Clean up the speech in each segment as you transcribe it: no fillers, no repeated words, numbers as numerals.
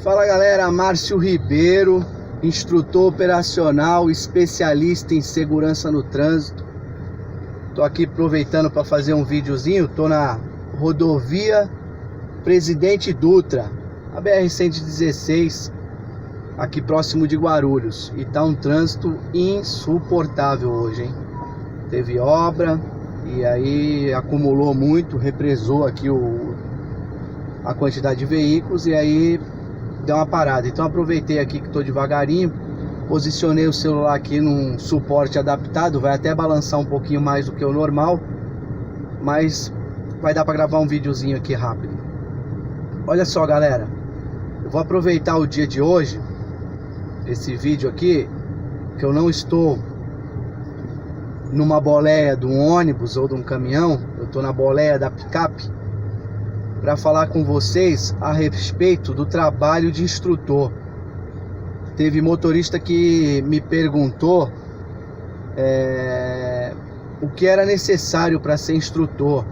Fala galera, Márcio Ribeiro, instrutor operacional, especialista em segurança no trânsito. Tô aqui aproveitando para fazer um videozinho. Tô na rodovia Presidente Dutra, a BR-116, aqui próximo de Guarulhos. E tá um trânsito insuportável hoje, hein? Teve obra e aí acumulou muito, represou aqui a quantidade de veículos e aí deu uma parada. Então aproveitei aqui que estou devagarinho, posicionei o celular aqui num suporte adaptado, vai até balançar um pouquinho mais do que o normal, mas vai dar para gravar um videozinho aqui rápido. Olha só galera, eu vou aproveitar o dia de hoje, esse vídeo aqui, que eu não estou numa boleia de um ônibus ou de um caminhão, eu estou na boleia da picape, para falar com vocês a respeito do trabalho de instrutor. Teve motorista que me perguntou o que era necessário para ser instrutor,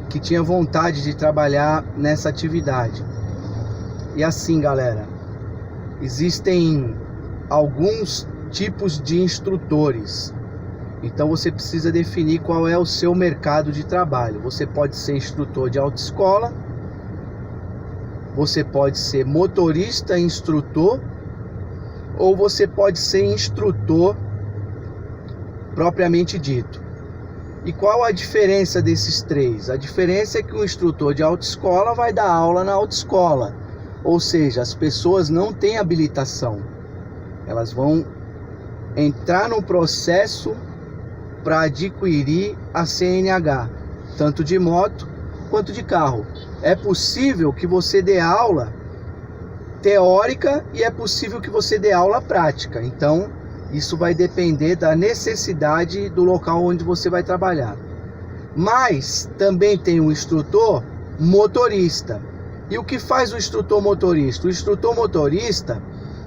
que tinha vontade de trabalhar nessa atividade. E assim galera, existem alguns tipos de instrutores. Então você precisa definir qual é o seu mercado de trabalho. Você pode ser instrutor de autoescola, você pode ser motorista instrutor, ou você pode ser instrutor propriamente dito. E qual a diferença desses três? A diferença é que o instrutor de autoescola vai dar aula na autoescola, ou seja, as pessoas não têm habilitação, elas vão entrar no processo para adquirir a CNH, tanto de moto quanto de carro. É possível que você dê aula teórica e é possível que você dê aula prática. Então, isso vai depender da necessidade do local onde você vai trabalhar. Mas também tem um instrutor motorista. E o que faz o instrutor motorista? O instrutor motorista,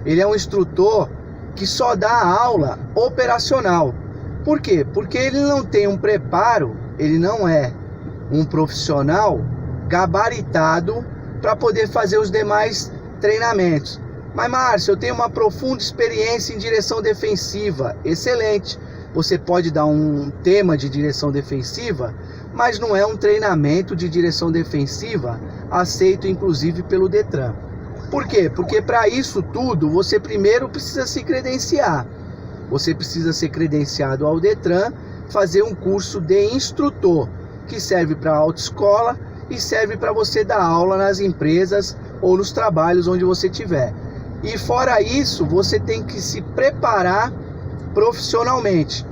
ele é um instrutor que só dá aula operacional. Por quê? Porque ele não tem um preparo, ele não é um profissional gabaritado para poder fazer os demais treinamentos. Mas Márcio, eu tenho uma profunda experiência em direção defensiva. Excelente, você pode dar um tema de direção defensiva, mas não é um treinamento de direção defensiva aceito inclusive pelo Detran. Por quê? Porque para isso tudo você primeiro precisa se credenciar. Você precisa ser credenciado ao Detran, fazer um curso de instrutor, que serve para autoescola e serve para você dar aula nas empresas ou nos trabalhos onde você estiver. E fora isso, você tem que se preparar profissionalmente.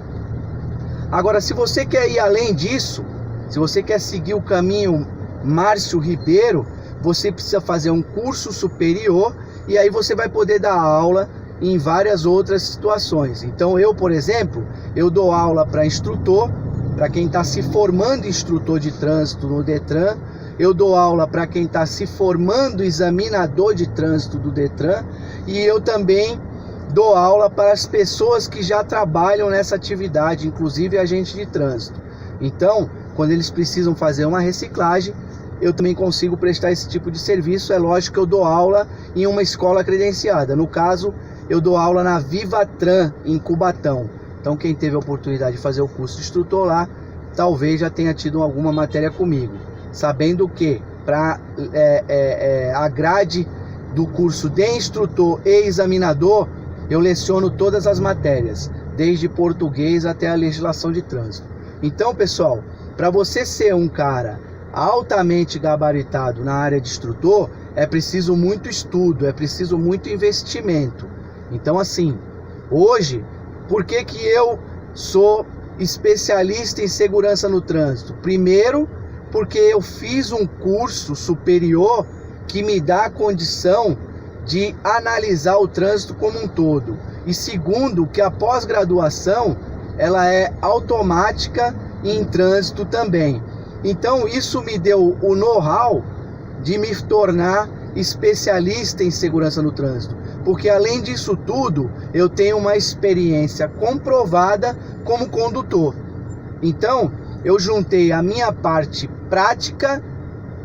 Agora, se você quer ir além disso, se você quer seguir o caminho Márcio Ribeiro, você precisa fazer um curso superior e aí você vai poder dar aula em várias outras situações. Então eu, por exemplo, eu dou aula para instrutor, para quem está se formando instrutor de trânsito no Detran. Eu dou aula para quem está se formando examinador de trânsito do Detran. E eu também dou aula para as pessoas que já trabalham nessa atividade, inclusive agente de trânsito. Então, quando eles precisam fazer uma reciclagem, eu também consigo prestar esse tipo de serviço. É lógico que eu dou aula em uma escola credenciada. No caso, eu dou aula na Vivatran, em Cubatão. Então quem teve a oportunidade de fazer o curso de instrutor lá, talvez já tenha tido alguma matéria comigo. Sabendo que para a grade do curso de instrutor e examinador, eu leciono todas as matérias, desde português até a legislação de trânsito. Então pessoal, para você ser um cara altamente gabaritado na área de instrutor, é preciso muito estudo, é preciso muito investimento. Então assim, hoje, por que que eu sou especialista em segurança no trânsito? Primeiro, porque eu fiz um curso superior que me dá a condição de analisar o trânsito como um todo. E segundo, que a pós-graduação, ela é automática em trânsito também. Então isso me deu o know-how de me tornar especialista em segurança no trânsito, porque além disso tudo, eu tenho uma experiência comprovada como condutor. Então, eu juntei a minha parte prática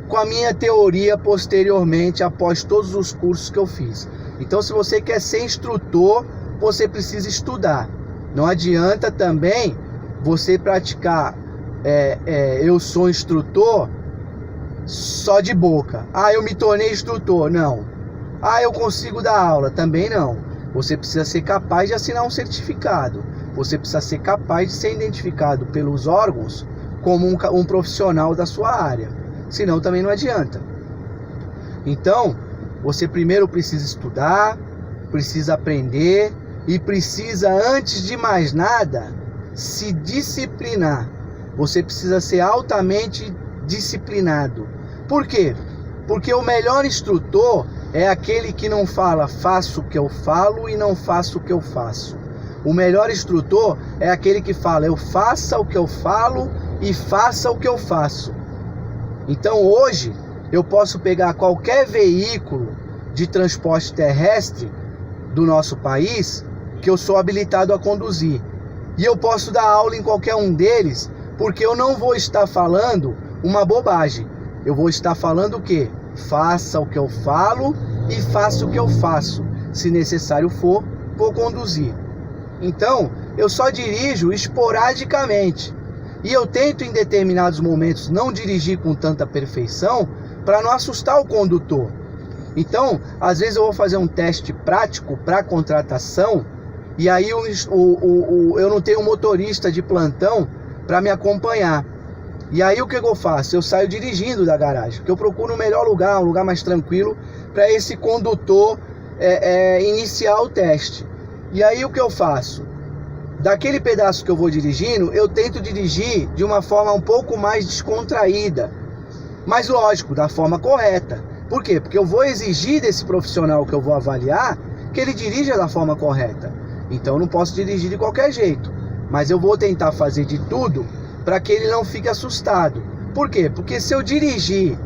com a minha teoria posteriormente, após todos os cursos que eu fiz. Então, se você quer ser instrutor, você precisa estudar. Não adianta também você praticar eu sou instrutor só de boca. Ah, eu me tornei instrutor. Não. Ah, eu consigo dar aula. Também não. Você precisa ser capaz de assinar um certificado. Você precisa ser capaz de ser identificado pelos órgãos como um profissional da sua área. Senão também não adianta. Então, você primeiro precisa estudar, precisa aprender e precisa, antes de mais nada, se disciplinar. Você precisa ser altamente disciplinado. Por quê? Porque o melhor instrutor é aquele que não fala faço o que eu falo e não faço o que eu faço. O melhor instrutor é aquele que fala eu faça o que eu falo e faça o que eu faço. Então hoje eu posso pegar qualquer veículo de transporte terrestre do nosso país que eu sou habilitado a conduzir. E eu posso dar aula em qualquer um deles, porque eu não vou estar falando uma bobagem. Eu vou estar falando o quê? Faça o que eu falo e faça o que eu faço. Se necessário for, vou conduzir. Então, eu só dirijo esporadicamente. E eu tento em determinados momentos não dirigir com tanta perfeição para não assustar o condutor. Então, às vezes eu vou fazer um teste prático para contratação e aí eu não tenho um motorista de plantão para me acompanhar. E aí o que eu faço? Eu saio dirigindo da garagem, porque eu procuro um melhor lugar, um lugar mais tranquilo para esse condutor iniciar o teste. E aí o que eu faço? Daquele pedaço que eu vou dirigindo, eu tento dirigir de uma forma um pouco mais descontraída. Mas lógico, da forma correta. Por quê? Porque eu vou exigir desse profissional que eu vou avaliar que ele dirija da forma correta. Então eu não posso dirigir de qualquer jeito. Mas eu vou tentar fazer de tudo para que ele não fique assustado. Por quê? Porque se eu dirigir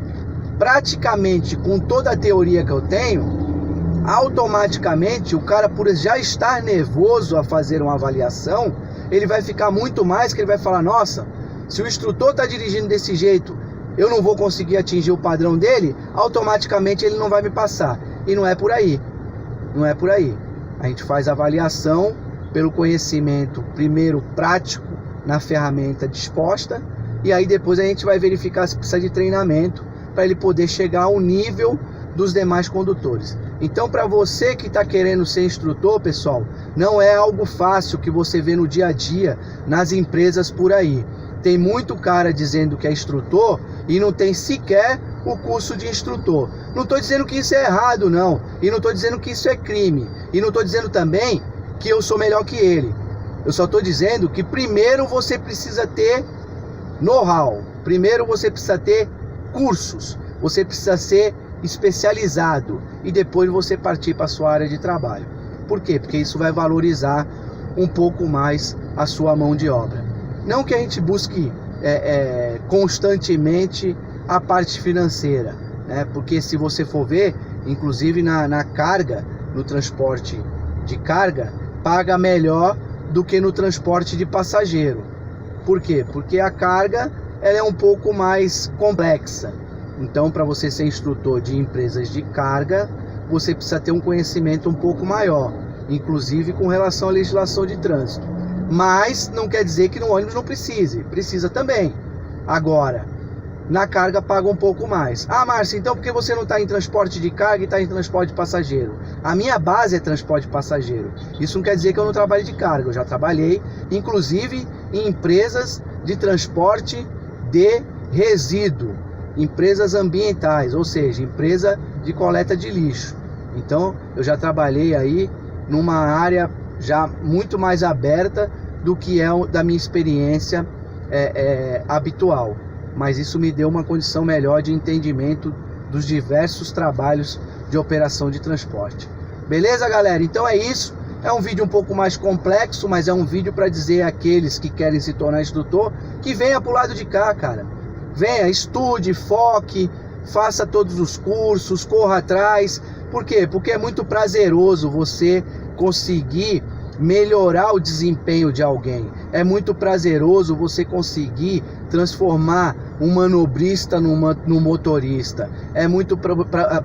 praticamente com toda a teoria que eu tenho, automaticamente o cara, por já estar nervoso a fazer uma avaliação, ele vai ficar muito mais, que ele vai falar, nossa, se o instrutor está dirigindo desse jeito, eu não vou conseguir atingir o padrão dele, automaticamente ele não vai me passar. E não é por aí. Não é por aí. A gente faz avaliação pelo conhecimento, primeiro prático, na ferramenta disposta, e aí depois a gente vai verificar se precisa de treinamento para ele poder chegar ao nível dos demais condutores. Então, para você que está querendo ser instrutor, pessoal, não é algo fácil que você vê no dia a dia nas empresas por aí. Tem muito cara dizendo que é instrutor e não tem sequer o curso de instrutor. Não estou dizendo que isso é errado, não. E não estou dizendo que isso é crime. E não estou dizendo também que eu sou melhor que ele. Eu só estou dizendo que primeiro você precisa ter know-how. Primeiro você precisa ter cursos. Você precisa ser especializado. E depois você partir para a sua área de trabalho. Por quê? Porque isso vai valorizar um pouco mais a sua mão de obra. Não que a gente busque constantemente a parte financeira, né? Porque se você for ver, inclusive na carga, no transporte de carga, paga melhor do que no transporte de passageiro. Por quê? Porque a carga ela é um pouco mais complexa. Então, para você ser instrutor de empresas de carga, você precisa ter um conhecimento um pouco maior, inclusive com relação à legislação de trânsito. Mas não quer dizer que no ônibus não precisa também. Agora, na carga paga um pouco mais. Ah, Márcio, então por que você não está em transporte de carga e está em transporte de passageiro? A minha base é transporte de passageiro. Isso não quer dizer que eu não trabalhe de carga. Eu já trabalhei, inclusive, em empresas de transporte de resíduo, empresas ambientais, ou seja, empresa de coleta de lixo. Então, eu já trabalhei aí numa área já muito mais aberta do que é da minha experiência habitual. Mas isso me deu uma condição melhor de entendimento dos diversos trabalhos de operação de transporte. Beleza, galera? Então é isso. É um vídeo um pouco mais complexo, mas é um vídeo para dizer àqueles que querem se tornar instrutor que venha pro lado de cá, cara. Venha, estude, foque, faça todos os cursos, corra atrás. Por quê? Porque é muito prazeroso você conseguir melhorar o desempenho de alguém. É muito prazeroso você conseguir transformar um manobrista no motorista. É muito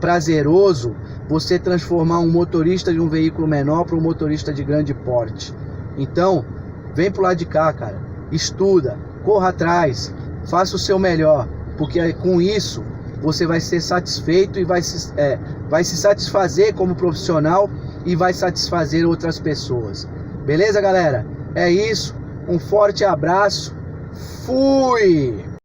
prazeroso você transformar um motorista de um veículo menor para um motorista de grande porte. Então, vem pro lado de cá, cara. Estuda, corra atrás, faça o seu melhor, porque com isso você vai ser satisfeito e vai se satisfazer como profissional e vai satisfazer outras pessoas. Beleza, galera? É isso. Um forte abraço. Fui!